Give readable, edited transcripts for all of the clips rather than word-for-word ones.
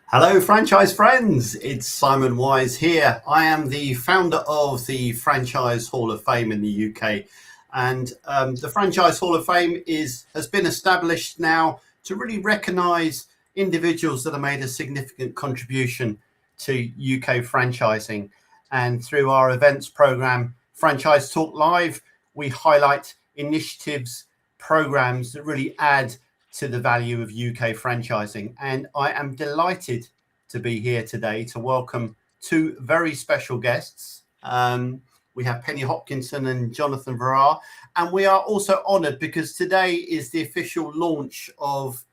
Hello, franchise friends. It's Simon Wise here. I am the founder of the Franchise Hall of Fame in the UK. And the Franchise Hall of Fame has been established now to really recognise individuals that have made a significant contribution to UK franchising. And through our events program, Franchise Talk Live, we highlight initiatives, programs that really add to the value of UK franchising. And I am delighted to be here today to welcome two very special guests. We have Penny Hopkinson and Jonathan Verrar, and we are also honoured because today is the official launch of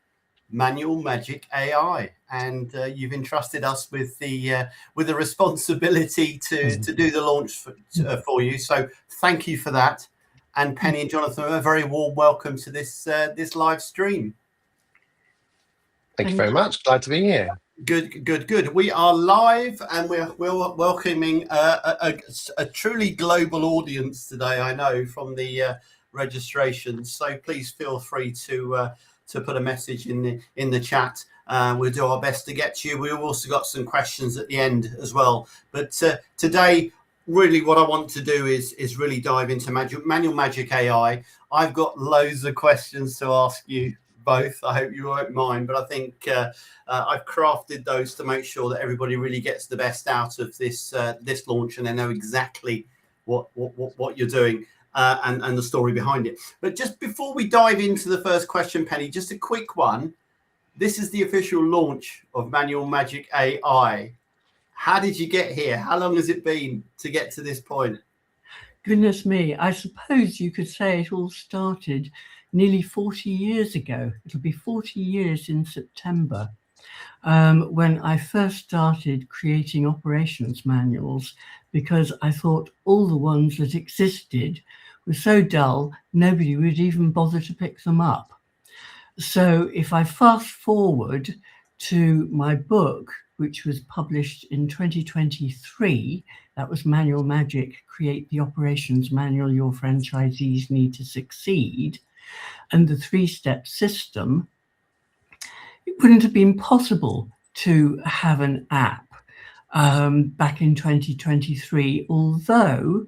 Manual Magic AI, and you've entrusted us with the responsibility to do the launch for you. So thank you for that. And Penny and Jonathan, a very warm welcome to this live stream. Thank you very much. Glad to be here. Good. We are live, and we're welcoming a truly global audience today. I know from the registration. So please feel free to put a message in the chat. We'll do our best to get to you. We've also got some questions at the end as well. But today, really what I want to do is really dive into Manual Magic AI. I've got loads of questions to ask you both. I hope you won't mind, but I think I've crafted those to make sure that everybody really gets the best out of this launch, and they know exactly what you're doing and the story behind it. But just before we dive into the first question, Penny, just a quick one. This is the official launch of Manual Magic AI. How did you get here? How long has it been to get to this point? Goodness me, I suppose you could say it all started nearly 40 years ago. It'll be 40 years in September, when I first started creating operations manuals, because I thought all the ones that existed were so dull, nobody would even bother to pick them up. So if I fast forward to my book, which was published in 2023, that was Manual Magic, Create the Operations Manual Your Franchisees Need to Succeed, and the 3-step system, it wouldn't have been possible to have an app back in 2023, although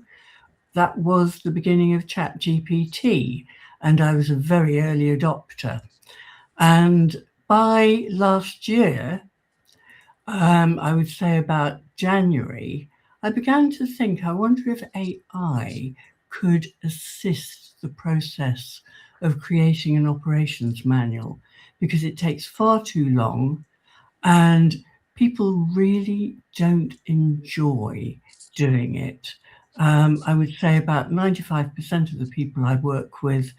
that was the beginning of ChatGPT, and I was a very early adopter. And by last year, I would say about January, I began to think, I wonder if AI could assist the process of creating an operations manual, because it takes far too long and people really don't enjoy doing it. I would say about 95% of the people I work with,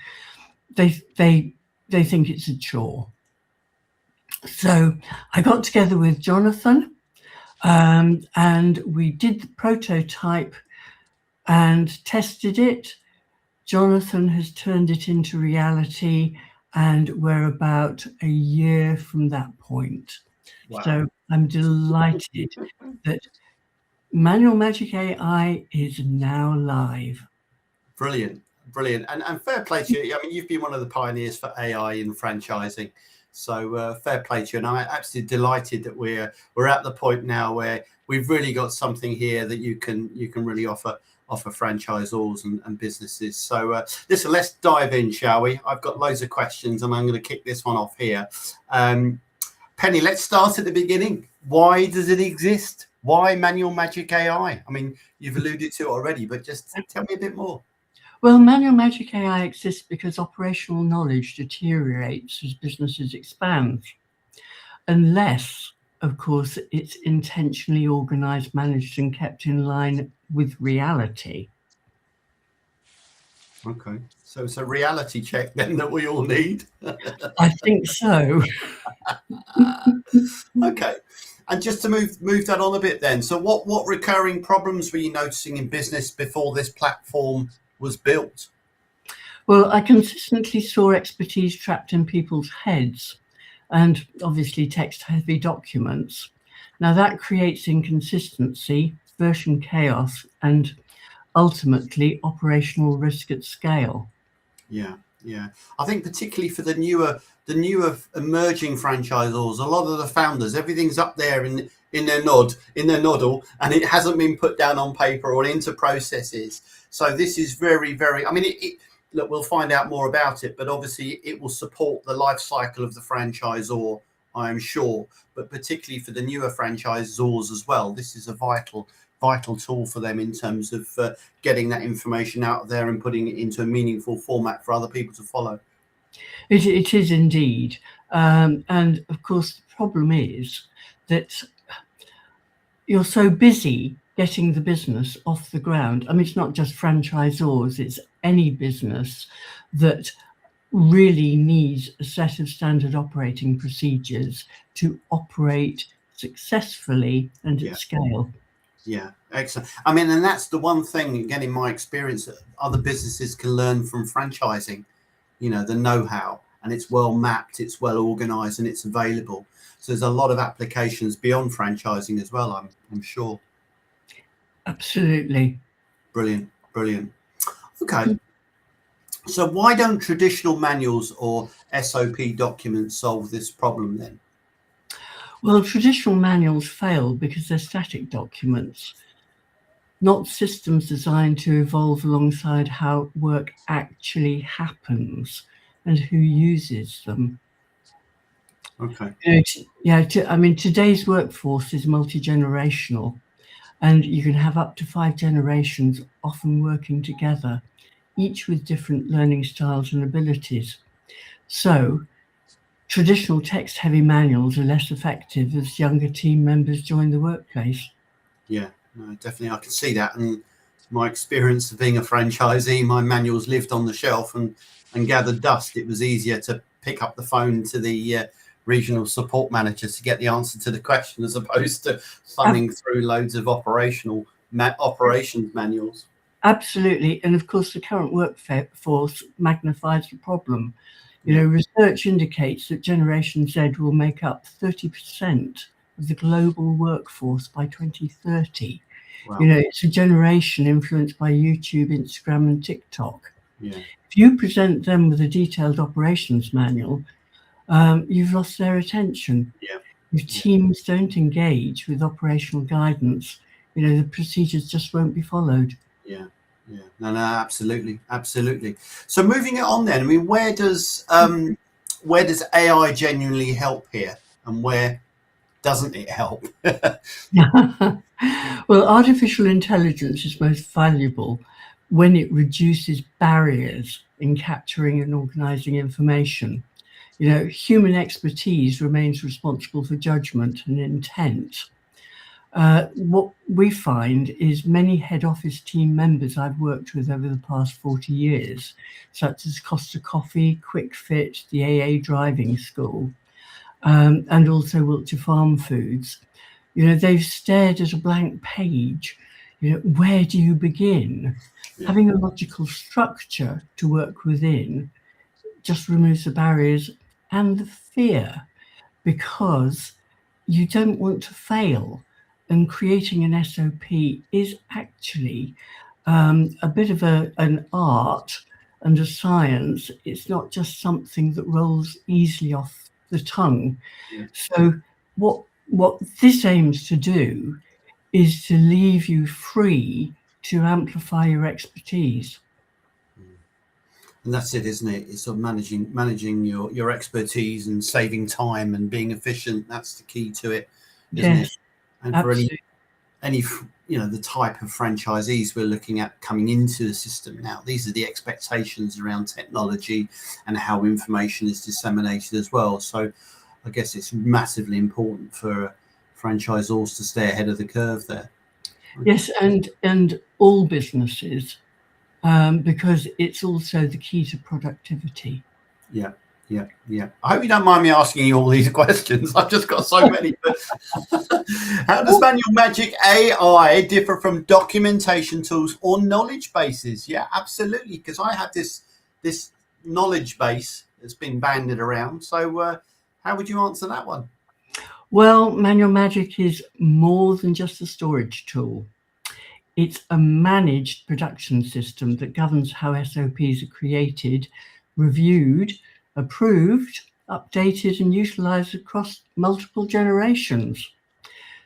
they think it's a chore. So I got together with Jonathan and we did the prototype and tested it. Jonathan has turned it into reality, and we're about a year from that point. Wow. So I'm delighted that Manual Magic AI is now live. Brilliant. And fair play to you. I mean, you've been one of the pioneers for AI in franchising. So fair play to you. And I'm absolutely delighted that we're at the point now where we've really got something here that you can really offer franchisors and businesses. So listen, let's dive in, shall we? I've got loads of questions and I'm going to kick this one off here. Penny, let's start at the beginning. Why does it exist? Why Manual Magic AI? I mean, you've alluded to it already, but just tell me a bit more. Well, Manual Magic AI exists because operational knowledge deteriorates as businesses expand, unless, of course, it's intentionally organized, managed, and kept in line with reality. Okay, so it's a reality check then that we all need. I think so. Okay, and just to move that on a bit then. So what recurring problems were you noticing in business before this platform was built? Well, I consistently saw expertise trapped in people's heads, and obviously text-heavy documents. Now that creates inconsistency, version chaos, and ultimately operational risk at scale. Yeah. Yeah, I think particularly for the newer emerging franchisors, a lot of the founders, everything's up there in their noddle, and it hasn't been put down on paper or into processes. So this is very, very. I mean, look, we'll find out more about it, but obviously it will support the life cycle of the franchisor, I am sure. But particularly for the newer franchisors as well, this is a vital tool for them in terms of getting that information out there and putting it into a meaningful format for other people to follow. It is indeed. And of course, the problem is that you're so busy getting the business off the ground. I mean, it's not just franchisors, it's any business that really needs a set of standard operating procedures to operate successfully and at scale. Yeah, excellent. I mean, and that's the one thing, again, in my experience, that other businesses can learn from franchising, you know, the know-how, and it's well mapped, it's well organized, and it's available. So there's a lot of applications beyond franchising as well, I'm sure. Absolutely. Brilliant. Okay. So why don't traditional manuals or SOP documents solve this problem then? Well, traditional manuals fail because they're static documents, not systems designed to evolve alongside how work actually happens and who uses them. Okay. I mean, today's workforce is multi-generational, and you can have up to 5 generations often working together, each with different learning styles and abilities. So traditional text-heavy manuals are less effective as younger team members join the workplace. Yeah, no, definitely. I can see that. And my experience of being a franchisee, my manuals lived on the shelf and gathered dust. It was easier to pick up the phone to the regional support manager to get the answer to the question as opposed to thumbing through loads of operations manuals. Absolutely. And of course, the current workforce magnifies the problem. You know, research indicates that Generation Z will make up 30% of the global workforce by 2030. Wow. You know, it's a generation influenced by YouTube, Instagram, and TikTok. Yeah. If you present them with a detailed operations manual, you've lost their attention. Yeah. If teams don't engage with operational guidance, you know, the procedures just won't be followed. Yeah. Yeah, no, absolutely. So moving it on then, I mean, where does AI genuinely help here, and where doesn't it help? Well, artificial intelligence is most valuable when it reduces barriers in capturing and organizing information. You know, human expertise remains responsible for judgment and intent. What we find is many head office team members I've worked with over the past 40 years, such as Costa Coffee, Quick Fit, the AA Driving School, and also Wiltshire Farm Foods. You know, they've stared at a blank page. You know, where do you begin? Yeah. Having a logical structure to work within just removes the barriers and the fear, because you don't want to fail. And creating an SOP is actually a bit of an art and a science. It's not just something that rolls easily off the tongue. Yeah. So what this aims to do is to leave you free to amplify your expertise. And that's it, isn't it? It's sort of managing your expertise and saving time and being efficient. That's the key to it, isn't it? And absolutely. For any, you know, the type of franchisees we're looking at coming into the system now, these are the expectations around technology and how information is disseminated as well. So I guess it's massively important for franchisors to stay ahead of the curve there. Yes, and all businesses, because it's also the key to productivity. Yeah. I hope you don't mind me asking you all these questions. I've just got so many. But how does Manual Magic AI differ from documentation tools or knowledge bases? Yeah, absolutely. Because I have this knowledge base that's been banded around. So how would you answer that one? Well, Manual Magic is more than just a storage tool. It's a managed production system that governs how SOPs are created, reviewed, approved, updated and utilised across multiple generations.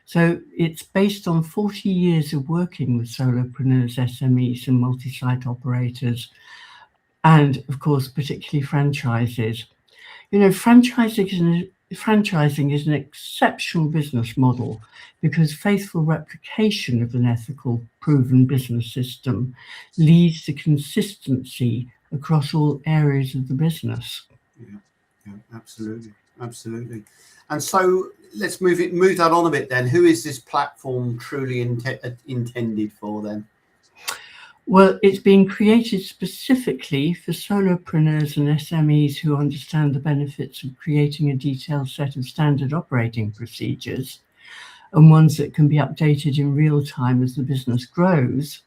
So it's based on 40 years of working with solopreneurs, SMEs and multi-site operators, and of course, particularly franchises. You know, franchising is an exceptional business model because faithful replication of an ethical, proven business system leads to consistency across all areas of the business. Yeah, absolutely. And so let's move that on a bit then. Who is this platform truly intended for then? Well, it's been created specifically for solopreneurs and SMEs who understand the benefits of creating a detailed set of standard operating procedures and ones that can be updated in real time as the business grows.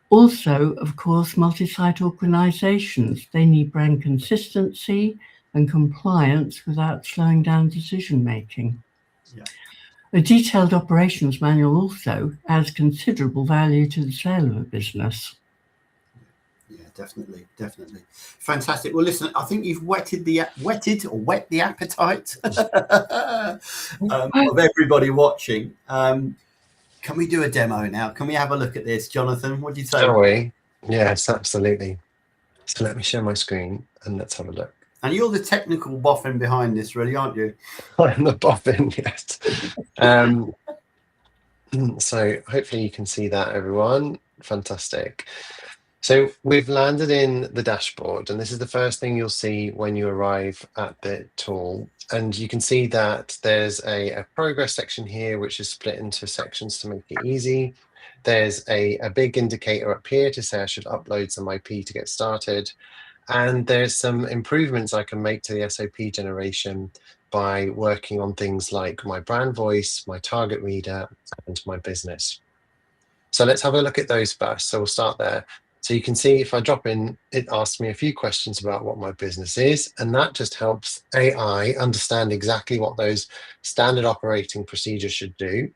Also, of course, multi-site organizations, they need brand consistency and compliance without slowing down decision making. Yeah. A detailed operations manual also adds considerable value to the sale of a business. Yeah, definitely. Fantastic. Well, listen, I think you've whet the appetite of everybody watching. Can we do a demo now? Can we have a look at this, Jonathan? What do you say? Shall we? Yes, absolutely. So let me share my screen and let's have a look. And you're the technical boffin behind this, really, aren't you? I'm the boffin, yes. So hopefully you can see that, everyone. Fantastic. So we've landed in the dashboard, and this is the first thing you'll see when you arrive at the tool. And you can see that there's a progress section here, which is split into sections to make it easy. There's a big indicator up here to say I should upload some IP to get started. And there's some improvements I can make to the SOP generation by working on things like my brand voice, my target reader, and my business. So let's have a look at those first. So we'll start there. So you can see if I drop in, it asks me a few questions about what my business is, and that just helps AI understand exactly what those standard operating procedures should do.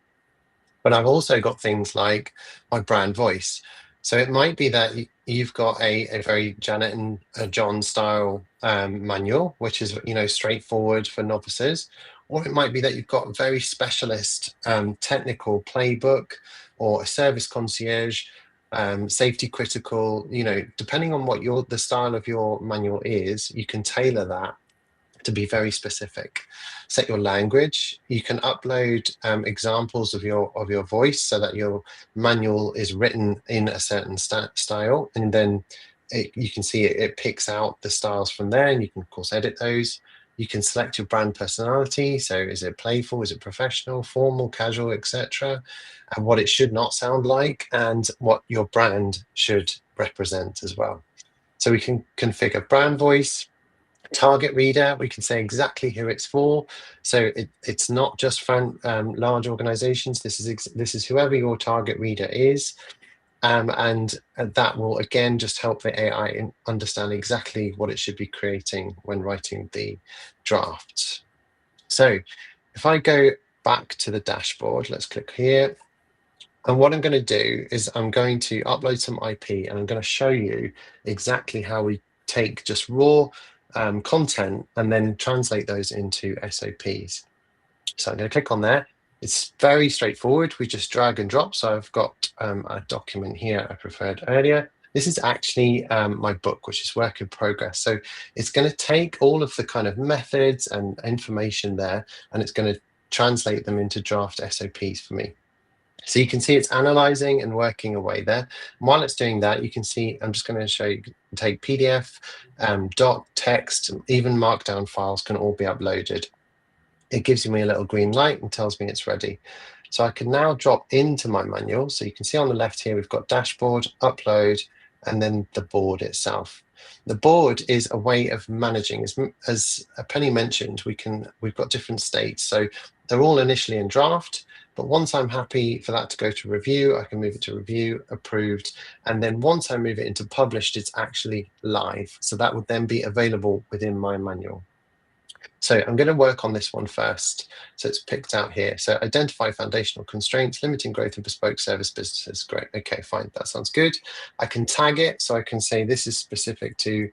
But I've also got things like my brand voice. So it might be that you've got a very Janet and John style manual, which is, you know, straightforward for novices, or it might be that you've got a very specialist technical playbook or a service concierge, safety critical. You know, depending on what the style of your manual is, you can tailor that to be very specific. Set your language. You can upload examples of your voice so that your manual is written in a certain style, and then you can see it picks out the styles from there, and you can of course edit those. You can select your brand personality. So is it playful, is it professional, formal, casual, etc., and what it should not sound like, and what your brand should represent as well. So we can configure brand voice. Target reader, we can say exactly who it's for. So it's not just large organizations. This is whoever your target reader is. And that will again just help the AI understand exactly what it should be creating when writing the drafts. So if I go back to the dashboard, let's click here. And what I'm going to do is I'm going to upload some IP, and I'm going to show you exactly how we take just raw content and then translate those into SOPs. So I'm going to click on there. It's very straightforward. We just drag and drop. So I've got a document here I preferred earlier. This is actually my book, which is work in progress. So it's going to take all of the kind of methods and information there, and it's going to translate them into draft SOPs for me. So you can see it's analyzing and working away there. And while it's doing that, you can see, I'm just going to show you, take PDF, doc, text, even markdown files can all be uploaded. It gives me a little green light and tells me it's ready. So I can now drop into my manual. So you can see on the left here, we've got dashboard, upload, and then the board itself. The board is a way of managing, as Penny mentioned, we've got different states. So they're all initially in draft, but once I'm happy for that to go to review, I can move it to review, approved. And then once I move it into published, it's actually live. So that would then be available within my manual. So I'm going to work on this one first. So it's picked out here. So identify foundational constraints, limiting growth in bespoke service businesses. Great. Okay, fine. That sounds good. I can tag it. So I can say this is specific to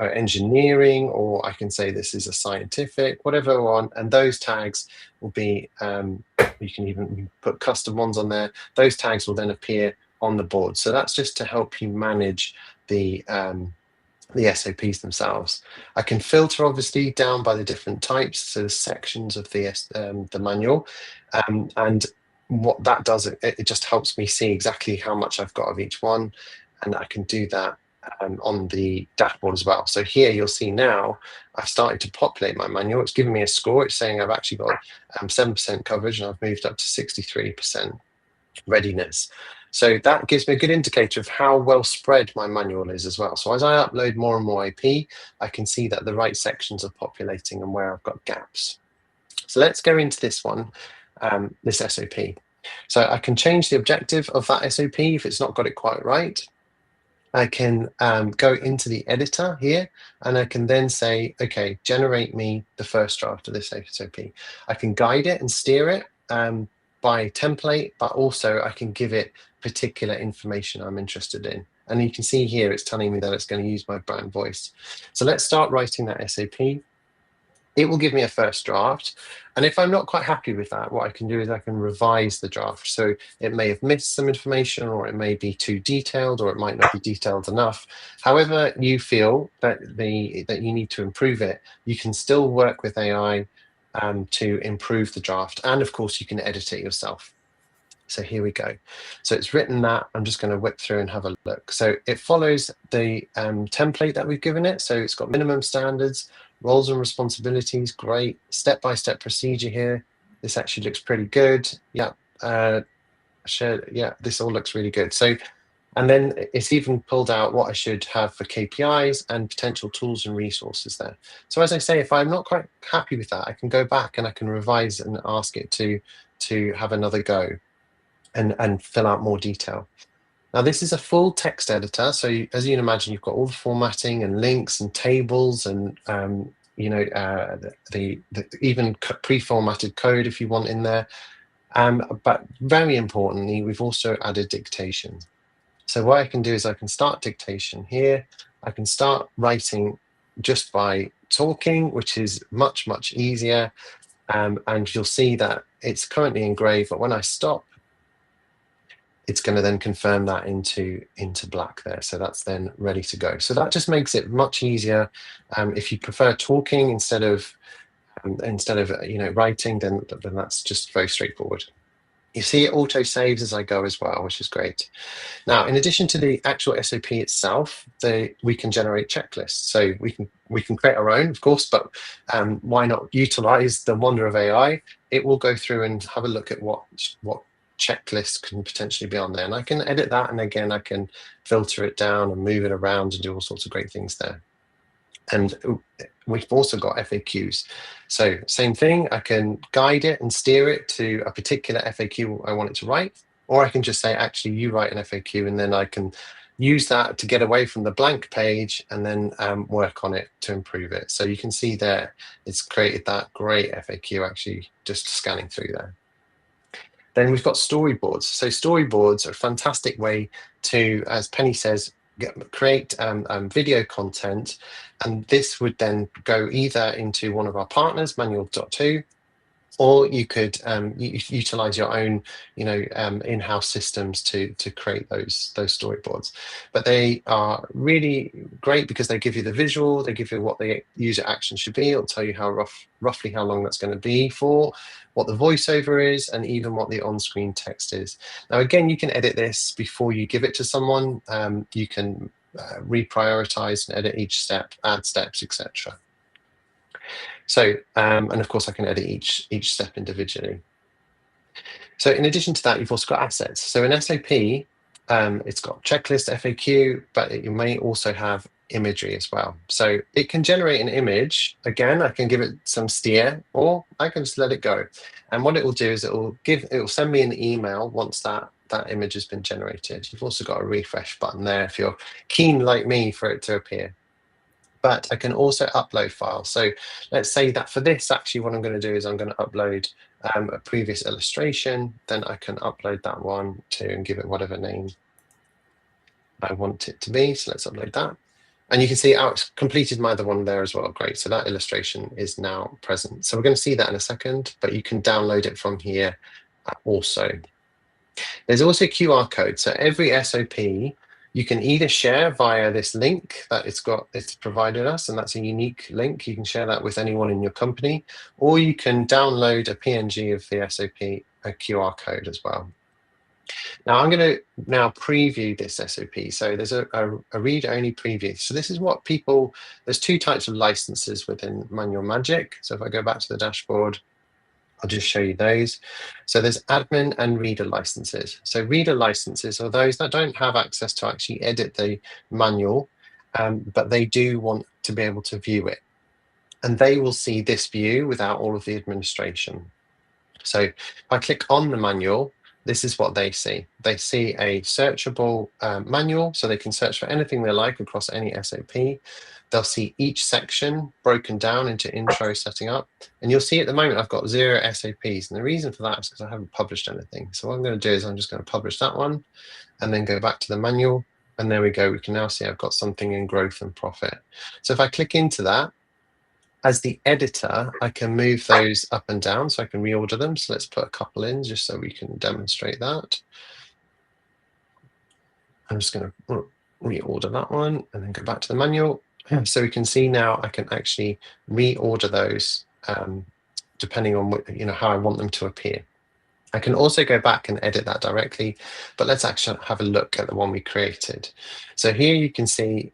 engineering, or I can say this is a scientific, whatever I want. And those tags will be, you can even put custom ones on there. Those tags will then appear on the board. So that's just to help you manage the SOPs themselves. I can filter obviously down by the different types, so the sections of the manual, and what that does, it just helps me see exactly how much I've got of each one, and I can do that on the dashboard as well. So here you'll see now I've started to populate my manual. It's giving me a score. It's saying I've actually got 7% coverage, and I've moved up to 63% readiness. So that gives me a good indicator of how well spread my manual is as well. So as I upload more and more IP, I can see that the right sections are populating and where I've got gaps. So let's go into this one, this SOP. So I can change the objective of that SOP if it's not got it quite right. I can go into the editor here, and I can then say, okay, generate me the first draft of this SOP. I can guide it and steer it by template, but also I can give it particular information I'm interested in. And you can see here, it's telling me that it's going to use my brand voice. So let's start writing that SOP. It will give me a first draft. And if I'm not quite happy with that, what I can do is I can revise the draft. So it may have missed some information, or it may be too detailed, or it might not be detailed enough. However you feel that you need to improve it, you can still work with AI to improve the draft. And of course, you can edit it yourself. So here we go. So it's written that. I'm just going to whip through and have a look. So it follows the template that we've given it. So it's got minimum standards, roles and responsibilities. Great. Step-by-step procedure here. This actually looks pretty good. Yeah. Yeah, this all looks really good. So, and then it's even pulled out what I should have for KPIs and potential tools and resources there. So as I say, if I'm not quite happy with that, I can go back and I can revise and ask it to have another go and fill out more detail. Now, this is a full text editor. So as you can imagine, you've got all the formatting and links and tables and, the even pre-formatted code if you want in there. But very importantly, we've also added dictation. So what I can do is I can start dictation here. I can start writing just by talking, which is much, much easier. And you'll see that it's currently engraved, but when I stop, it's going to then confirm that into black there. So that's then ready to go. So that just makes it much easier. If you prefer talking instead of writing, then that's just very straightforward. You see it auto saves as I go as well, which is great. Now, in addition to the actual SOP itself, we can generate checklists. So we can create our own, of course, but why not utilize the wonder of AI? It will go through and have a look at what checklists can potentially be on there. And I can edit that. And again, I can filter it down and move it around and do all sorts of great things there. And we've also got FAQs. So same thing, I can guide it and steer it to a particular FAQ I want it to write, or I can just say, actually, you write an FAQ, and then I can use that to get away from the blank page and then work on it to improve it. So you can see there, it's created that great FAQ actually just scanning through there. Then we've got storyboards. So storyboards are a fantastic way to, as Penny says, create video content, and this would then go either into one of our partners, Manual.2, or you could utilize your own, in-house systems to create those storyboards. But they are really great because they give you the visual, they give you what the user action should be. It'll tell you how roughly how long that's going to be for, what the voiceover is, and even what the on-screen text is. Now, again, you can edit this before you give it to someone. You can reprioritize and edit each step, add steps, etc. So, and of course, I can edit each step individually. So in addition to that, you've also got assets. So in SOP, it's got checklist, FAQ, but it may also have imagery as well. So it can generate an image. Again, I can give it some steer, or I can just let it go. And what it will do is it will send me an email once that image has been generated. You've also got a refresh button there if you're keen like me for it to appear. but I can also upload files. So let's say that for this, actually what I'm going to do is I'm going to upload a previous illustration. Then I can upload that one to and give it whatever name I want it to be. So let's upload that. And you can see it's completed my other one there as well. Great. So that illustration is now present. So we're going to see that in a second, but you can download it from here also. There's also a QR code. So every SOP you can either share via this link that it's provided us, and that's a unique link. You can share that with anyone in your company, or you can download a PNG of the SOP, a QR code as well. Now I'm going to now preview this SOP. So there's a read-only preview. So this is what there's two types of licenses within Manual Magic. So if I go back to the dashboard, I'll just show you those. So there's admin and reader licenses. So reader licenses are those that don't have access to actually edit the manual, but they do want to be able to view it. And they will see this view without all of the administration. So if I click on the manual, this is what they see. They see a searchable manual, so they can search for anything they like across any SOP. They'll see each section broken down into intro, setting up. And you'll see at the moment I've got 0 SOPs. And the reason for that is because I haven't published anything. So what I'm going to do is I'm just going to publish that one and then go back to the manual. And there we go. We can now see I've got something in growth and profit. So if I click into that, as the editor, I can move those up and down, so I can reorder them. So let's put a couple in just so we can demonstrate that. I'm just going to reorder that one and then go back to the manual. So we can see now I can actually reorder those depending on how I want them to appear. I can also go back and edit that directly, but let's actually have a look at the one we created. So here you can see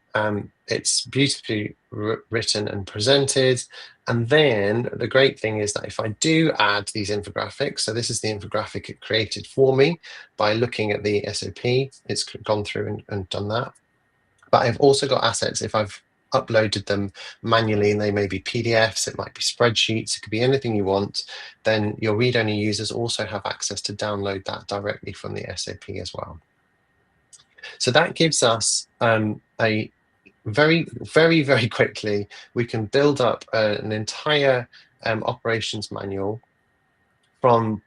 it's beautifully written and presented. And then the great thing is that if I do add these infographics, so this is the infographic it created for me by looking at the SOP, it's gone through and done that. But I've also got assets if I've uploaded them manually, and they may be PDFs, it might be spreadsheets, it could be anything you want, then your read-only users also have access to download that directly from the SOP as well. So that gives us a very, very, very quickly, we can build up an entire operations manual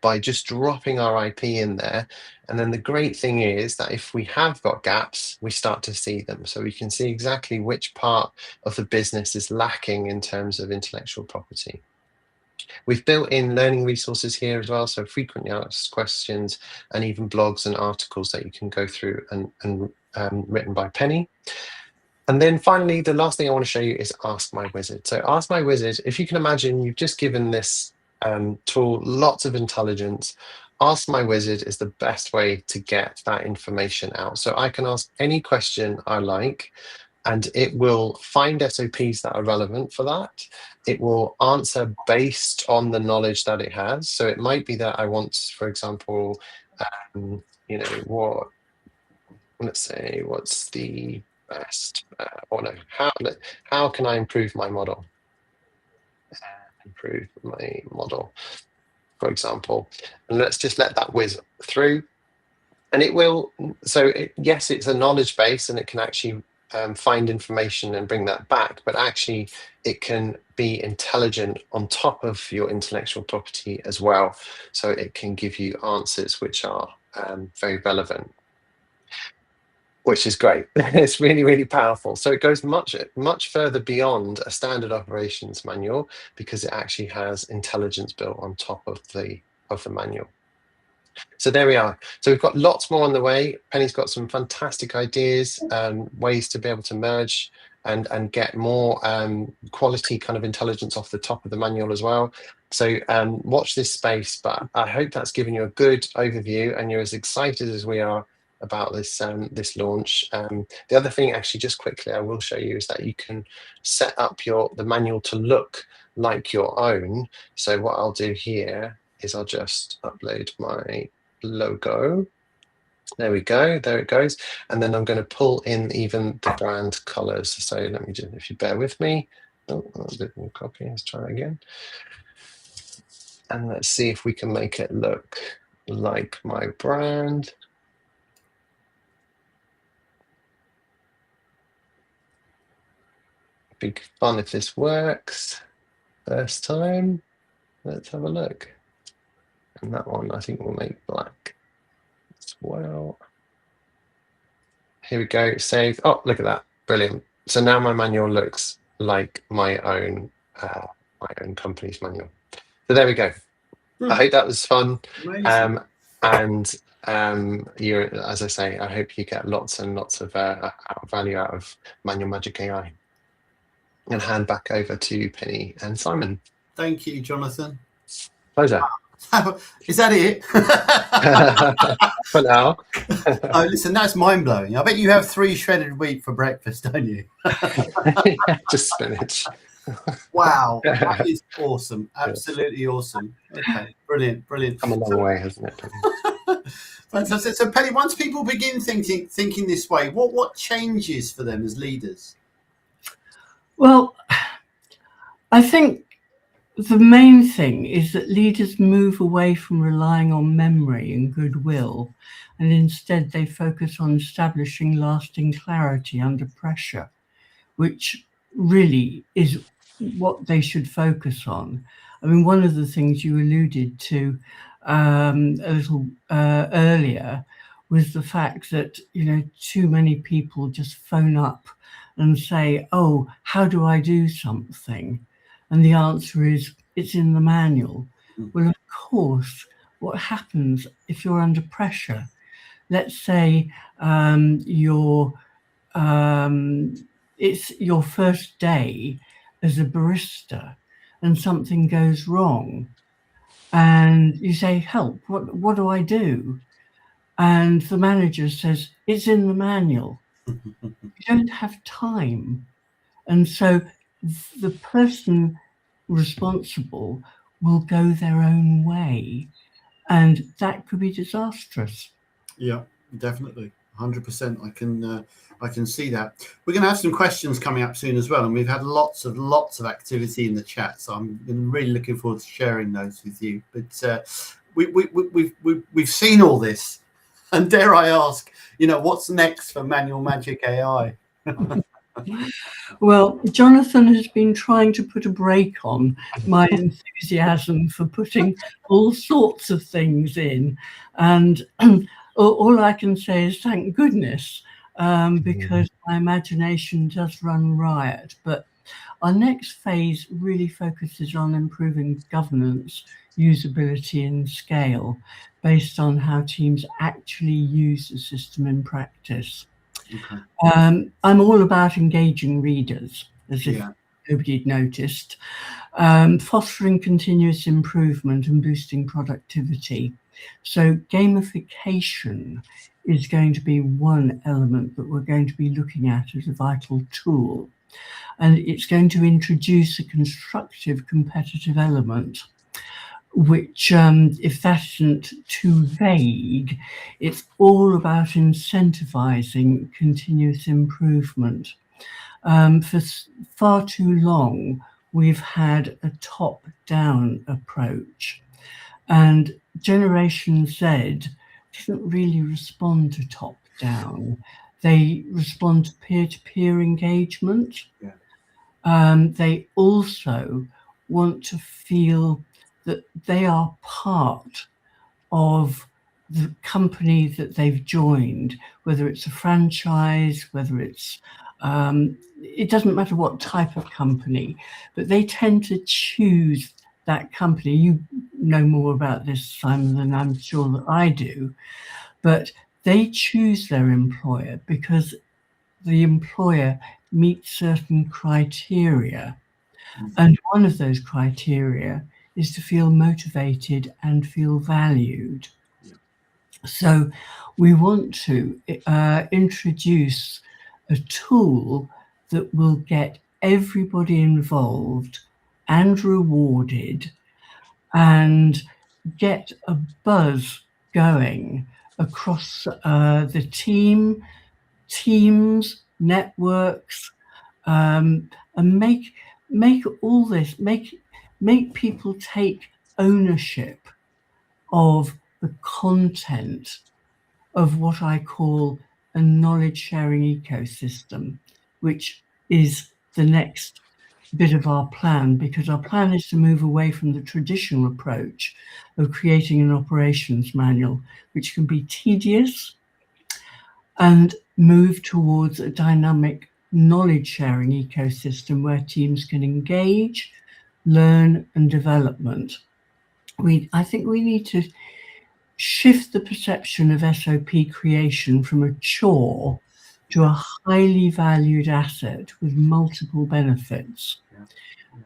by just dropping our IP in there. And then the great thing is that if we have got gaps, we start to see them. So we can see exactly which part of the business is lacking in terms of intellectual property. We've built in learning resources here as well, so frequently asked questions and even blogs and articles that you can go through and written by Penny. And then finally, the last thing I want to show you is Ask My Wizard. So Ask My Wizard, if you can imagine, you've just given this tool lots of intelligence. Ask My Wizard is the best way to get that information out. So I can ask any question I like, and it will find SOPs that are relevant for that. It will answer based on the knowledge that it has. So it might be that I want, for example, let's say, what's the best, or no, how can I improve my model? Improve my model, for example, and let's just let that whiz through, and it will. So yes, it's a knowledge base, and it can actually find information and bring that back, but actually it can be intelligent on top of your intellectual property as well. So it can give you answers which are very relevant, which is great. It's really, really powerful. So it goes much, much further beyond a standard operations manual because it actually has intelligence built on top of the manual. So there we are. So we've got lots more on the way. Penny's got some fantastic ideas, ways to be able to merge and get more quality kind of intelligence off the top of the manual as well. So watch this space, but I hope that's given you a good overview and you're as excited as we are about this this launch. The other thing, actually, just quickly, I will show you is that you can set up the manual to look like your own. So what I'll do here is I'll just upload my logo. There we go, there it goes. And then I'm going to pull in even the brand colors. So let me just, if you bear with me, a bit more copy, let's try again. And let's see if we can make it look like my brand. Big fun if this works. First time. Let's have a look. And that one I think we'll make black as well. Here we go, save. Oh, look at that, brilliant. So now my manual looks like my own company's manual. So there we go. I hope that was fun. Amazing. And you're, as I say, I hope you get lots and lots of value out of Manual Magic AI. And hand back over to Penny and Simon. Thank you, Jonathan. Pleasure. Is that it? For now. Oh, listen, that's mind-blowing. I bet you have 3 shredded wheat for breakfast, don't you? Yeah, just spinach. Wow, that is awesome. Absolutely awesome. Okay, brilliant. Come a long way, hasn't it? Fantastic. So, Penny, once people begin thinking this way, what changes for them as leaders? Well, I think the main thing is that leaders move away from relying on memory and goodwill, and instead they focus on establishing lasting clarity under pressure, which really is what they should focus on. I mean, one of the things you alluded to a little earlier was the fact that, too many people just phone up and say, oh, how do I do something? And the answer is, it's in the manual. Well, of course, what happens if you're under pressure? Let's say it's your first day as a barista and something goes wrong. And you say, help, what do I do? And the manager says, it's in the manual. You don't have time. And so the person responsible will go their own way. And that could be disastrous. Yeah, definitely. 100%. I can see that. We're going to have some questions coming up soon as well, and we've had lots of activity in the chat, so I'm really looking forward to sharing those with you. But we've seen all this, and dare I ask, what's next for Manual Magic AI? Well, Jonathan has been trying to put a brake on my enthusiasm for putting all sorts of things in, and all I can say is thank goodness, because my imagination does run riot. But our next phase really focuses on improving governance, usability and scale based on how teams actually use the system in practice. Okay. I'm all about engaging readers, as if nobody had noticed, fostering continuous improvement and boosting productivity. So gamification is going to be one element that we're going to be looking at as a vital tool. And it's going to introduce a constructive competitive element, which, if that isn't too vague, it's all about incentivizing continuous improvement. For far too long, we've had a top-down approach, and Generation Z doesn't really respond to top-down. They respond to peer-to-peer engagement. Yeah. They also want to feel that they are part of the company that they've joined, whether it's a franchise, whether it's, it doesn't matter what type of company, but they tend to choose that company. You know more about this, Simon, than I'm sure that I do, but they choose their employer because the employer meets certain criteria. And one of those criteria is to feel motivated and feel valued. Yeah. So we want to introduce a tool that will get everybody involved and rewarded and get a buzz going across the teams, networks, and make all this, make people take ownership of the content of what I call a knowledge sharing ecosystem, which is the next bit of our plan, because our plan is to move away from the traditional approach of creating an operations manual, which can be tedious, and move towards a dynamic knowledge sharing ecosystem where teams can engage, learn and development. I think we need to shift the perception of SOP creation from a chore to a highly valued asset with multiple benefits.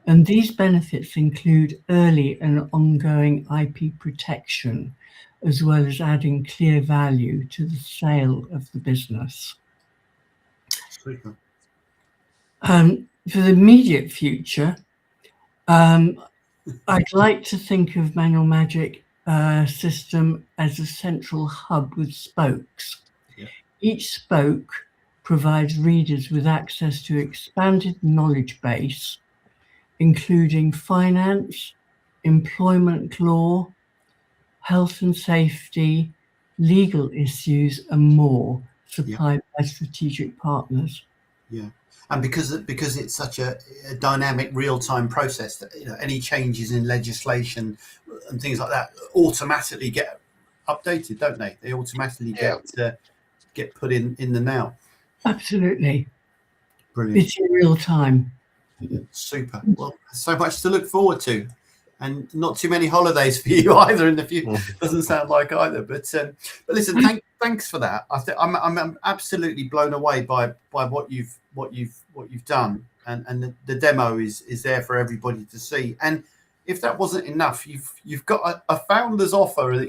And these benefits include early and ongoing IP protection, as well as adding clear value to the sale of the business. Super. For the immediate future, I'd like to think of Manual Magic system as a central hub with spokes. Yeah. Each spoke provides readers with access to expanded knowledge base, including finance, employment law, health and safety, legal issues, and more, supplied by strategic partners. Yeah. And because it's such a dynamic, real-time process, that any changes in legislation and things like that automatically get updated, don't they? They automatically get put in the now. Absolutely. Brilliant. It's in real time. Super. Well, so much to look forward to, and not too many holidays for you either in the future. Doesn't sound like either. But listen, thanks for that. I'm absolutely blown away by what you've done, and the demo is there for everybody to see. And if that wasn't enough, you've got a founder's offer that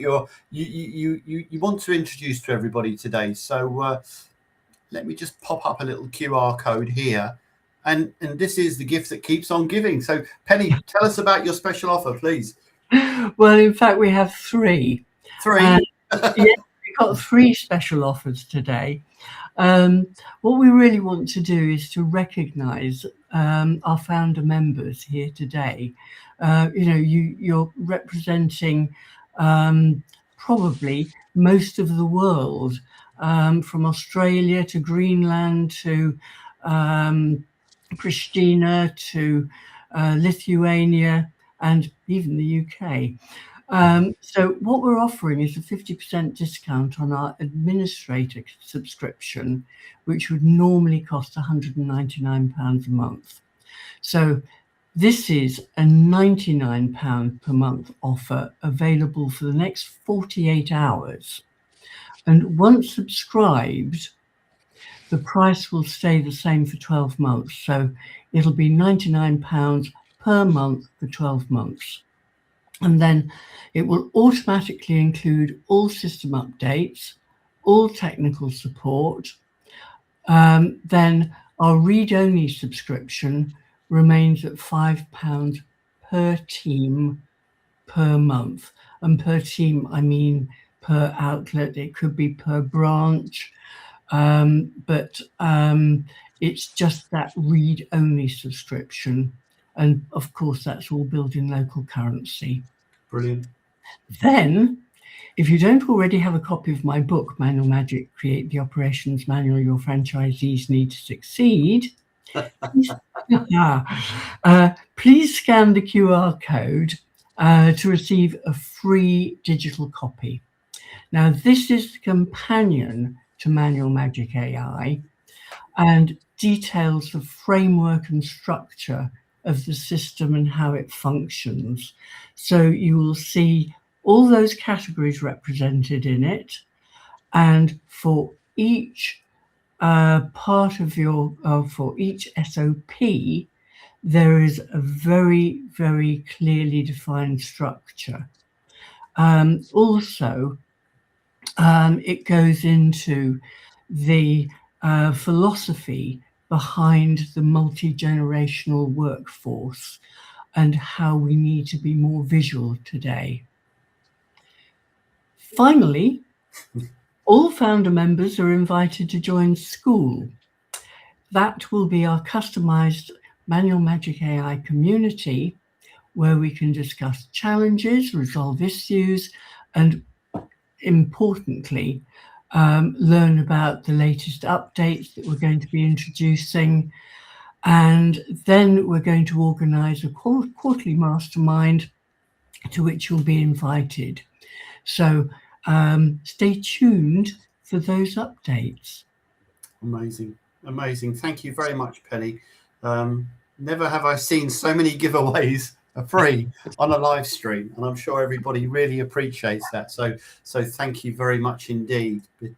you want to introduce to everybody today. So let me just pop up a little QR code here. And this is the gift that keeps on giving. So, Penny, tell us about your special offer, please. Well, in fact, we have three. Three? We've got three special offers today. What we really want to do is to recognise our founder members here today. You're representing probably most of the world, from Australia to Greenland to Pristina to Lithuania and even the UK. So what we're offering is a 50% discount on our administrator subscription, which would normally cost £199 a month. So this is a £99 per month offer available for the next 48 hours. And once subscribed, the price will stay the same for 12 months. So it'll be £99 per month for 12 months. And then it will automatically include all system updates, all technical support. Then our read-only subscription remains at £5 per team per month. And per team, I mean per outlet. It could be per branch. But it's just that read-only subscription. And of course, that's all built in local currency. Brilliant. Then, if you don't already have a copy of my book, Manual Magic, Create the Operations Manual Your Franchisees Need to Succeed, please scan the QR code to receive a free digital copy. Now, this is the companion to Manual Magic AI and details the framework and structure of the system and how it functions. So you will see all those categories represented in it, and for each part of for each SOP, there is a very, very clearly defined structure. Also, it goes into the philosophy behind the multi-generational workforce and how we need to be more visual today. Finally, all founder members are invited to join School. That will be our customized Manual Magic AI community where we can discuss challenges, resolve issues, and importantly, learn about the latest updates that we're going to be introducing, And then we're going to organise a quarterly mastermind to which you'll be invited. So stay tuned for those updates. Amazing. Amazing. Thank you very much, Penny. Never have I seen so many giveaways for free on a live stream, and I'm sure everybody really appreciates that. So thank you very much indeed. But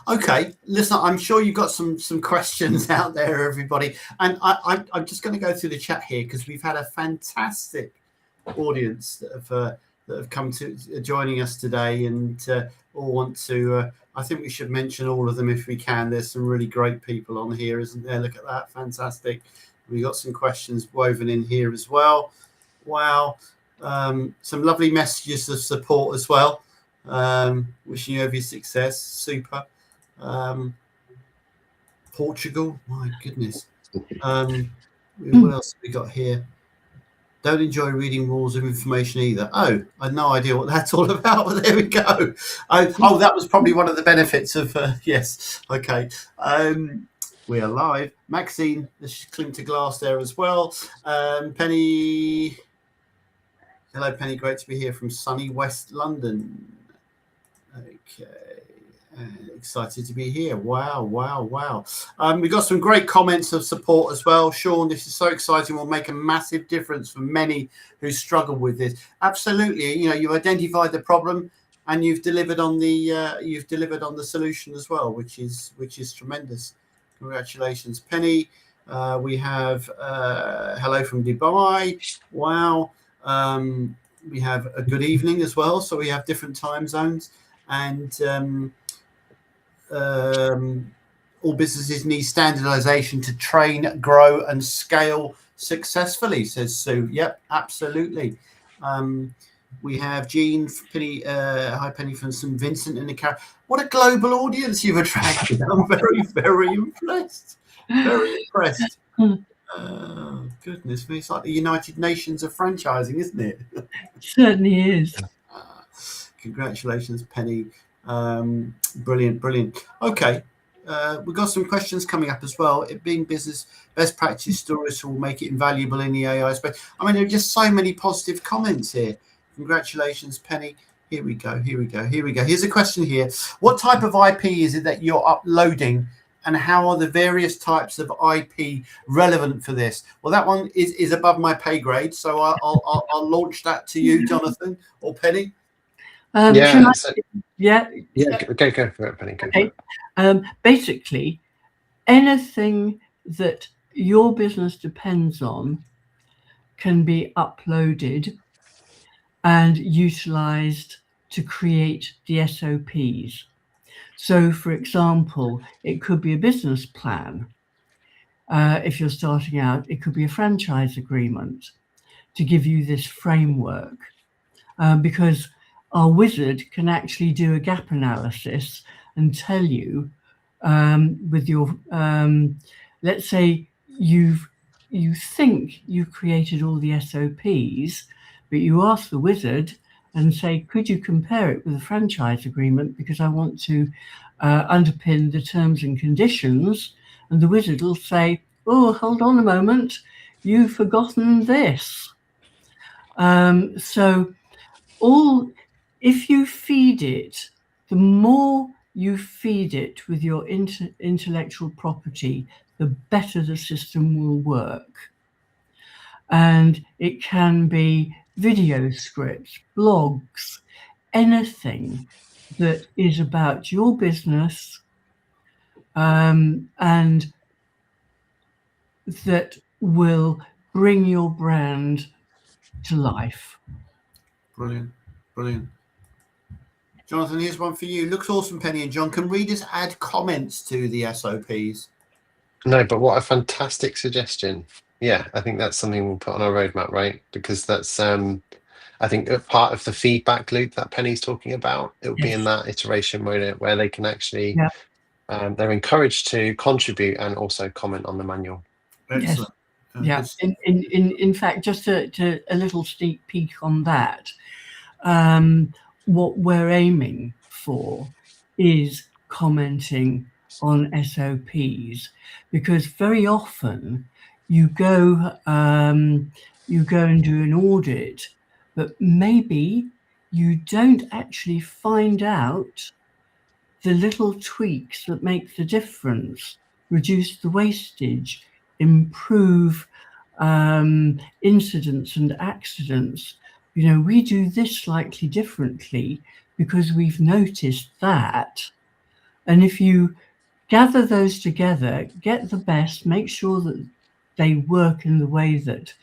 okay, listen, I'm sure you've got some questions out there, everybody, and I'm just going to go through the chat here because we've had a fantastic audience that have come to joining us today, and all want to. I think we should mention all of them if we can. There's some really great people on here, isn't there? Look at that, fantastic. We got some questions woven in here as well. Wow, some lovely messages of support as well. Wishing you every success. Super. Portugal, my goodness. What else have we got here? Don't enjoy reading walls of information either. Oh, I had no idea what that's all about, but there we go. Oh, that was probably one of the benefits of, yes. Okay. We are live. Maxine, let's cling to glass there as well. Penny. Hello, Penny. Great to be here from sunny West London. Okay. Excited to be here. Wow. We got some great comments of support as well. Sean, this is so exciting. Will make a massive difference for many who struggle with this. Absolutely. You identified the problem and you've delivered on the solution as well, which is tremendous. Congratulations, Penny. We have hello from Dubai. Wow. We have a good evening as well. So we have different time zones, and all businesses need standardization to train, grow, and scale successfully, says Sue. Yep, absolutely. We have Jean, Penny, hi Penny from St. Vincent in the Caribbean. What a global audience you've attracted. I'm very, very impressed. Very impressed. Goodness me, it's like the United Nations of franchising, isn't it? It certainly is. Congratulations, Penny. Brilliant. Okay, we've got some questions coming up as well. It being business best practice stories will make it invaluable in the AI space. I mean, there are just so many positive comments here. Congratulations, Penny. Here we go. Here's a question here. What type of IP is it that you're uploading, and how are the various types of IP relevant for this? Well, that one is above my pay grade, so I'll launch that to you, Jonathan or Penny. Go for it, Penny. Okay. Basically, anything that your business depends on can be uploaded and utilized to create the SOPs. So, for example, it could be a business plan. If you're starting out, it could be a franchise agreement to give you this framework, because our wizard can actually do a gap analysis and tell you, with your, let's say you think you've created all the SOPs, but you ask the wizard and say, could you compare it with a franchise agreement, because I want to underpin the terms and conditions, and the wizard will say, oh, hold on a moment, you've forgotten this. So if you feed it, the more you feed it with your intellectual property, the better the system will work. And it can be video scripts, blogs, anything that is about your business, and that will bring your brand to life. Brilliant. Jonathan, here's one for you. Looks awesome, Penny and John. Can readers add comments to the SOPs? No, but what a fantastic suggestion. Yeah, I think that's something we'll put on our roadmap, right? Because that's, I think, part of the feedback loop that Penny's talking about. It will be in that iteration where they can actually, they're encouraged to contribute and also comment on the manual. Excellent. Yes. In fact, just to a little sneak peek on that, what we're aiming for is commenting on SOPs, because very often you go and do an audit, but maybe you don't actually find out the little tweaks that make the difference, reduce the wastage, improve incidents and accidents. We do this slightly differently because we've noticed that. And if you gather those together, get the best, make sure that they work in the way that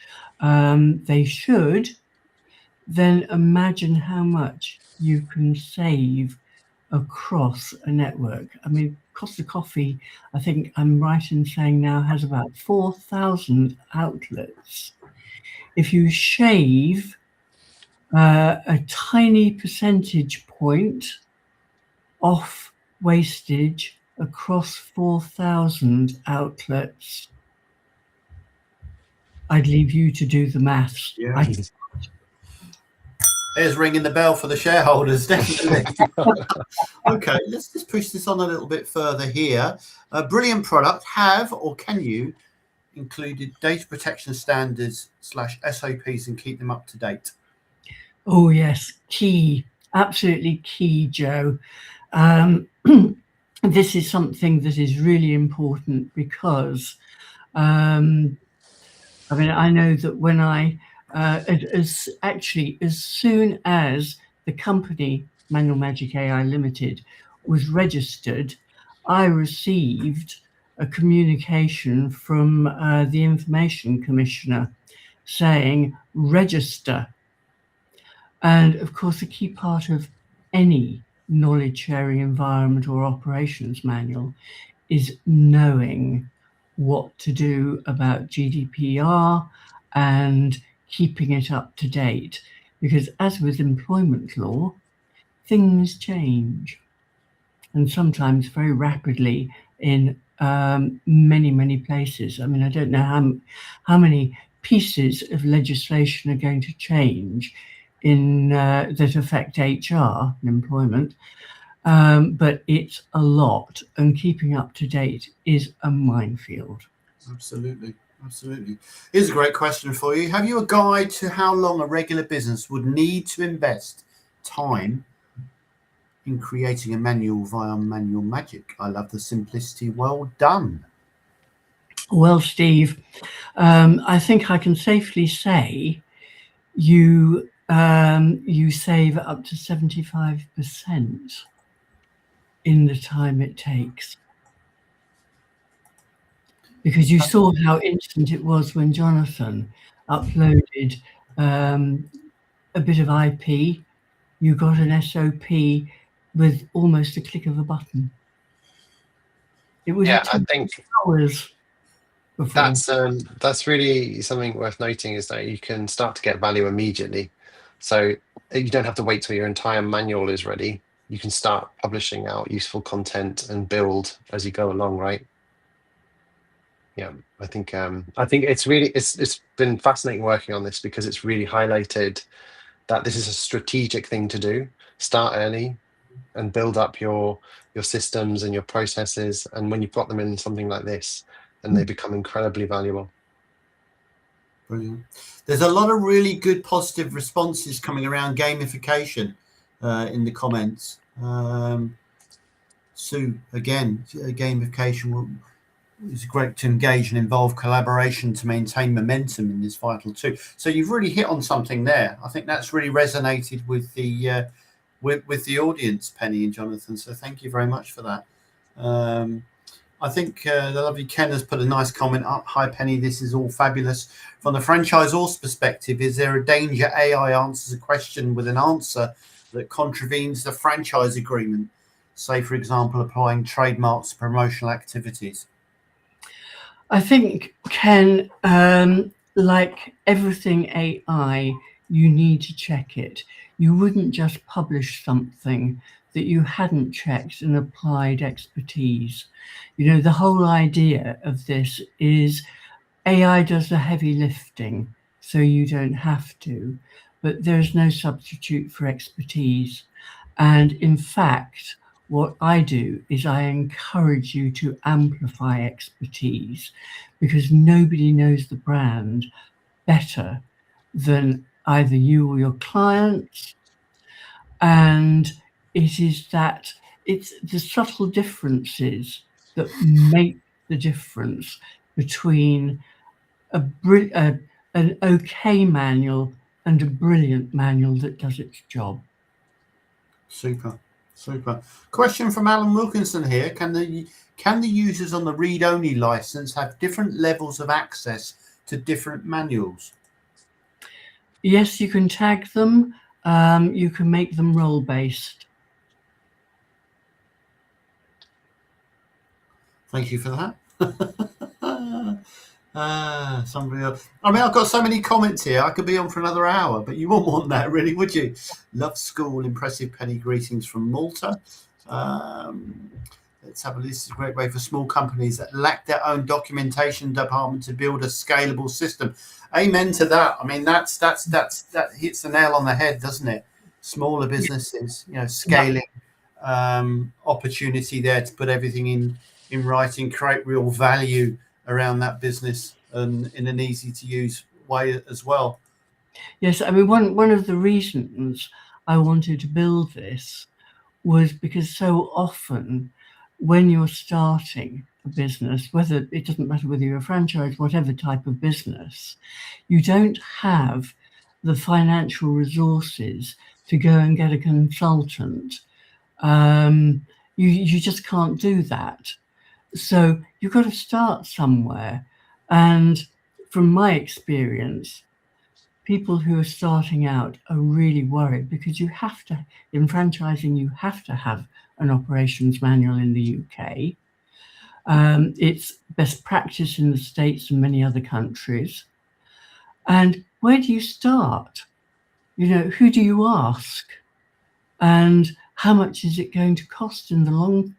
they should, then imagine how much you can save across a network. I mean, Costa Coffee, I think I'm right in saying now, has about 4,000 outlets. If you shave a tiny percentage point off wastage across 4,000 outlets, I'd leave you to do the maths. Yeah. There's ringing the bell for the shareholders, definitely. Okay, let's just push this on a little bit further here. A brilliant product. Have or can you included data protection standards / SOPs and keep them up to date? Oh yes, key, absolutely key, Joe. This is something that is really important because I know that when as soon as the company Manual Magic AI Limited was registered, I received a communication from the Information Commissioner saying register. And of course, a key part of any knowledge sharing environment or operations manual is knowing what to do about GDPR and keeping it up to date. Because as with employment law, things change, and sometimes very rapidly in many, many places. I mean, I don't know how many pieces of legislation are going to change in that affect HR and employment, but it's a lot, and keeping up to date is a minefield. Absolutely. Here's a great question for you. Have you a guide to how long a regular business would need to invest time in creating a manual via Manual Magic? I love the simplicity. Well done. Well, Steve, I think I can safely say you save up to 75% in the time it takes. Because you saw how instant it was when Jonathan uploaded a bit of IP. You got an SOP with almost a click of a button. It was I think hours before. That's really something worth noting, is that you can start to get value immediately. So you don't have to wait till your entire manual is ready. You can start publishing out useful content and build as you go along, right? Yeah, I think it's been fascinating working on this, because it's really highlighted that this is a strategic thing to do. Start early and build up your systems and your processes, and when you've got them in something like this, then they become incredibly valuable. Brilliant. There's a lot of really good positive responses coming around gamification in the comments. Sue, again, gamification is great to engage and involve collaboration to maintain momentum in this vital too. So you've really hit on something there. I think that's really resonated with the audience, Penny and Jonathan. So thank you very much for that. I think the lovely Ken has put a nice comment up. Hi, Penny. This is all fabulous. From the franchisor's perspective, is there a danger AI answers a question with an answer that contravenes the franchise agreement? Say, for example, applying trademarks to promotional activities. I think, Ken, like everything AI, you need to check it. You wouldn't just publish something that you hadn't checked and applied expertise. The whole idea of this is AI does the heavy lifting, so you don't have to, but there's no substitute for expertise. And in fact, what I do is I encourage you to amplify expertise, because nobody knows the brand better than either you or your clients. And it's the subtle differences that make the difference between an okay manual and a brilliant manual that does its job. Super. Question from Alan Wilkinson here. Can the users on the read-only license have different levels of access to different manuals? Yes, you can tag them. You can make them role-based. Thank you for that. Somebody else. I mean, I've got so many comments here. I could be on for another hour, but you wouldn't want that, really, would you? Love school. Impressive penny greetings from Malta. Let's have a list. This is a great way for small companies that lack their own documentation department to build a scalable system. Amen to that. I mean, that hits the nail on the head, doesn't it? Smaller businesses, scaling opportunity there to put everything in writing, create real value around that business and in an easy to use way as well. Yes, I mean, one of the reasons I wanted to build this was because so often when you're starting a business, whether it doesn't matter whether you're a franchise, whatever type of business, you don't have the financial resources to go and get a consultant. You just can't do that. So you've got to start somewhere. And from my experience, people who are starting out are really worried, because you have to, in franchising, you have to have an operations manual in the UK. It's best practice in the States and many other countries. And where do you start? Who do you ask? And how much is it going to cost in the long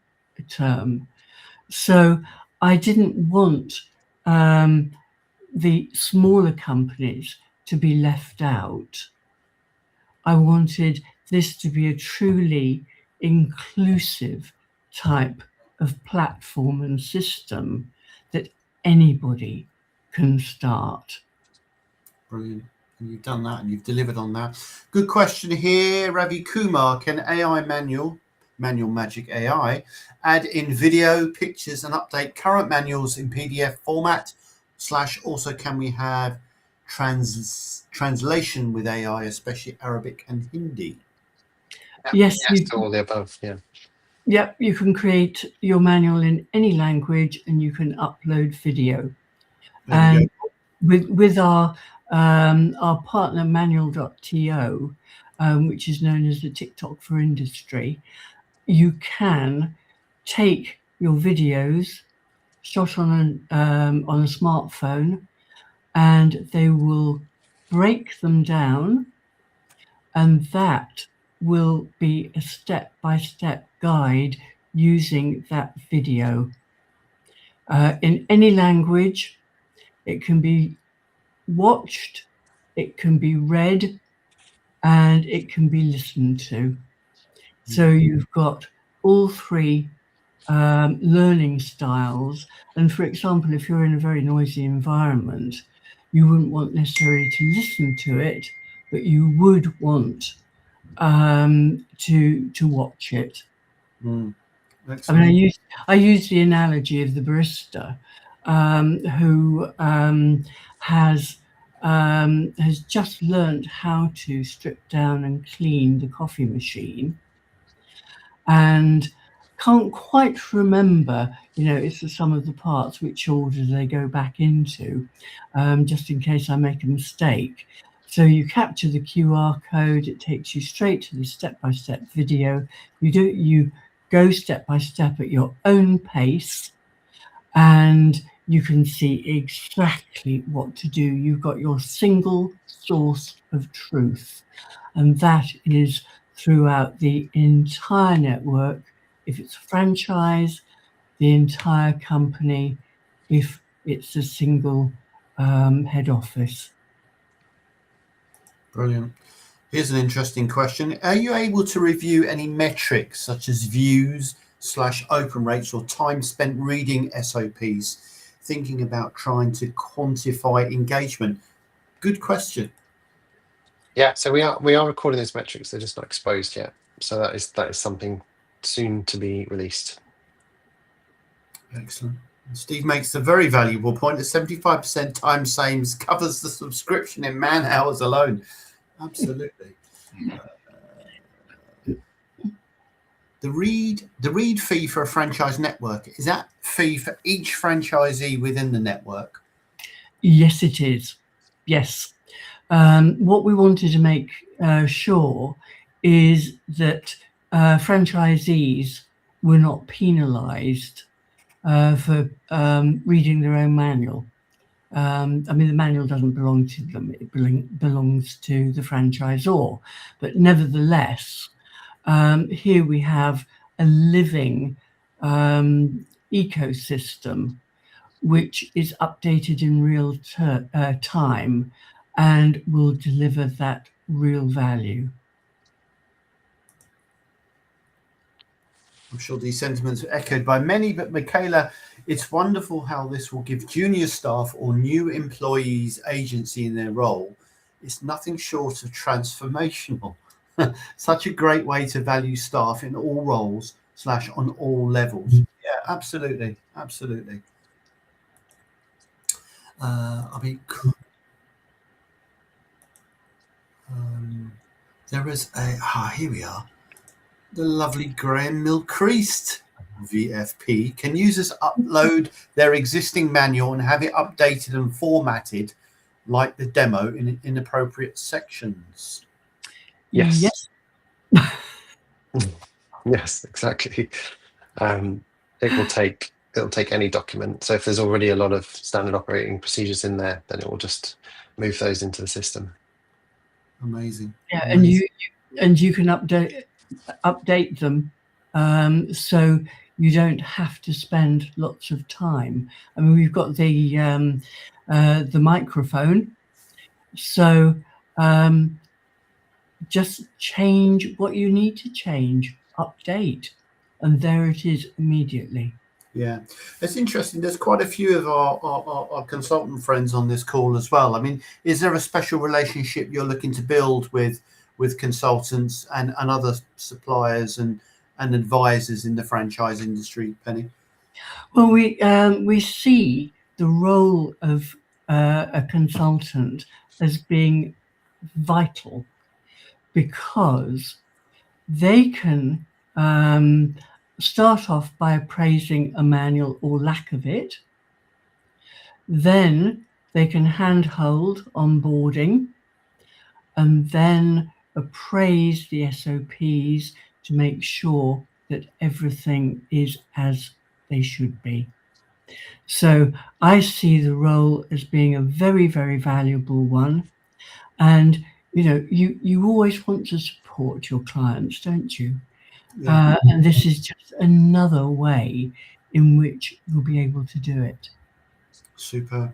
term? So I didn't want the smaller companies to be left out. I wanted this to be a truly inclusive type of platform and system that anybody can start. Brilliant. And you've done that and you've delivered on that. Good question here, Ravi Kumar. Can AI manual magic AI add in video, pictures and update current manuals in PDF format? / also can we have translation with AI, especially Arabic and Hindi? Yes, to all the above. Yep, you can create your manual in any language and you can upload video. And with our partner manual.to, which is known as the TikTok for industry, you can take your videos shot on a smartphone, and they will break them down, and that will be a step-by-step guide using that video. In any language, it can be watched, it can be read, and it can be listened to. So you've got all three learning styles. And for example, if you're in a very noisy environment, you wouldn't want necessarily to listen to it, but you would want to watch it. I mean, I use the analogy of the barista who has just learned how to strip down and clean the coffee machine, and can't quite remember, it's the sum of the parts, which order they go back into, just in case I make a mistake. So you capture the QR code, it takes you straight to the step-by-step video. You go step-by-step at your own pace, and you can see exactly what to do. You've got your single source of truth, and that is throughout the entire network. If it's a franchise, the entire company, if it's a single head office. Brilliant. Here's an interesting question. Are you able to review any metrics such as views / open rates or time spent reading SOPs, thinking about trying to quantify engagement? Good question. Yeah, so we are recording those metrics. They're just not exposed yet. So that is something soon to be released. Excellent. Steve makes a very valuable point that 75% time saves covers the subscription in man hours alone. Absolutely. The read fee for a franchise network, is that fee for each franchisee within the network? Yes, it is. Yes. What we wanted to make sure is that franchisees were not penalised for reading their own manual. I mean, the manual doesn't belong to them, it belongs to the franchisor. But nevertheless, here we have a living ecosystem which is updated in real time and will deliver that real value. I'm sure these sentiments are echoed by many, but Michaela, it's wonderful how this will give junior staff or new employees agency in their role. It's nothing short of transformational. Such a great way to value staff in all roles / on all levels. Yeah, absolutely. Absolutely. I mean, there is here we are. The lovely Graham Milcreast, VFP. Can users upload their existing manual and have it updated and formatted like the demo in appropriate sections? Yes. Yes, exactly. It'll take any document. So if there's already a lot of standard operating procedures in there, then it will just move those into the system. Amazing. Yeah, Amazing. and you can update them, so you don't have to spend lots of time. I mean, we've got the microphone, so just change what you need to change, update, and there it is immediately. Yeah, it's interesting. There's quite a few of our consultant friends on this call as well. I mean, is there a special relationship you're looking to build with consultants and other suppliers and advisors in the franchise industry, Penny? Well, we see the role of a consultant as being vital because they can start off by appraising a manual or lack of it. Then they can handhold onboarding and then appraise the SOPs to make sure that everything is as they should be. So I see the role as being a very, very valuable one. And, you know, you always want to support your clients, don't you? Yeah. And this is just another way in which you'll be able to do it. Super.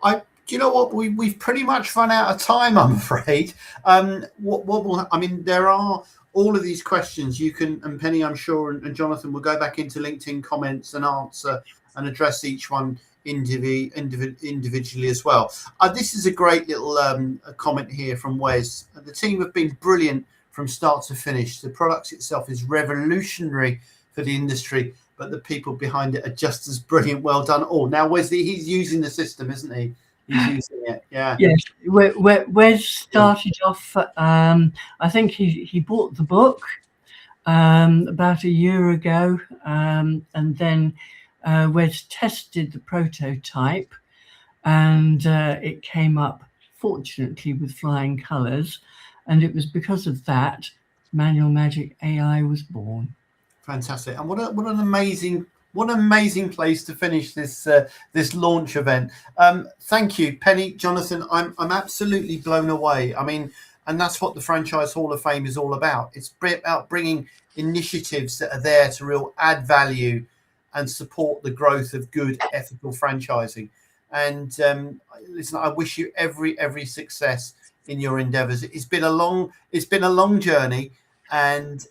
Do you know what? We've pretty much run out of time, I'm afraid. I mean, there are all of these questions you can, and Penny, I'm sure, and Jonathan will go back into LinkedIn comments and answer and address each one individually as well. This is a great little comment here from Wes. The team have been brilliant from start to finish. The product itself is revolutionary for the industry, but the people behind it are just as brilliant. Well done all. Now, Wesley, he's using the system, isn't he? He's using it. Yeah. Yes. Wes started off. I think he bought the book about a year ago, and then Wes tested the prototype, and it came up fortunately with flying colours, and it was because of that Manual Magic AI was born. Fantastic. And what an amazing place to finish this launch event. Thank you, Penny, Jonathan. I'm absolutely blown away. I mean, and that's what the Franchise Hall of Fame is all about. It's about bringing initiatives that are there to real add value and support the growth of good, ethical franchising. And listen, I wish you every success in your endeavours. It's been a long journey, and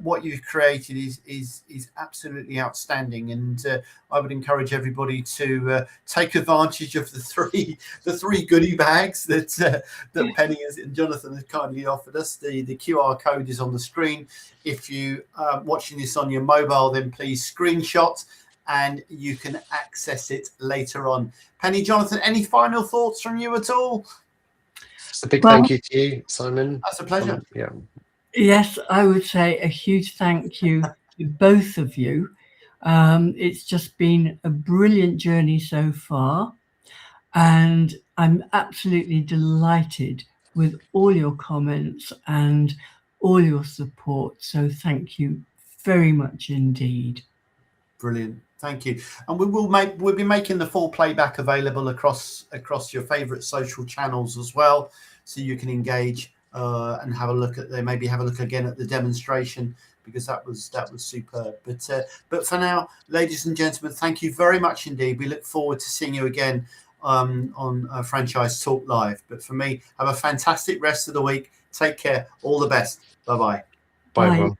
what you've created is absolutely outstanding. And I would encourage everybody to take advantage of the three goodie bags that Penny and Jonathan has kindly offered us. The QR code is on the screen. If you are watching this on your mobile, then please screenshot, and you can access it later on. Penny, Jonathan, any final thoughts from you at all? Just a big thank you to you, Simon. That's a pleasure. Yeah. Yes, I would say a huge thank you to both of you. It's just been a brilliant journey so far, and I'm absolutely delighted with all your comments and all your support. So thank you very much indeed. Brilliant, thank you. And we'll be making the full playback available across your favourite social channels as well, so you can engage and have a look at maybe have a look again at the demonstration, because that was superb. But for now, ladies and gentlemen, thank you very much indeed. We look forward to seeing you again on Franchise Talk Live. But for me, have a fantastic rest of the week. Take care. All the best. Bye-bye. Bye, everyone.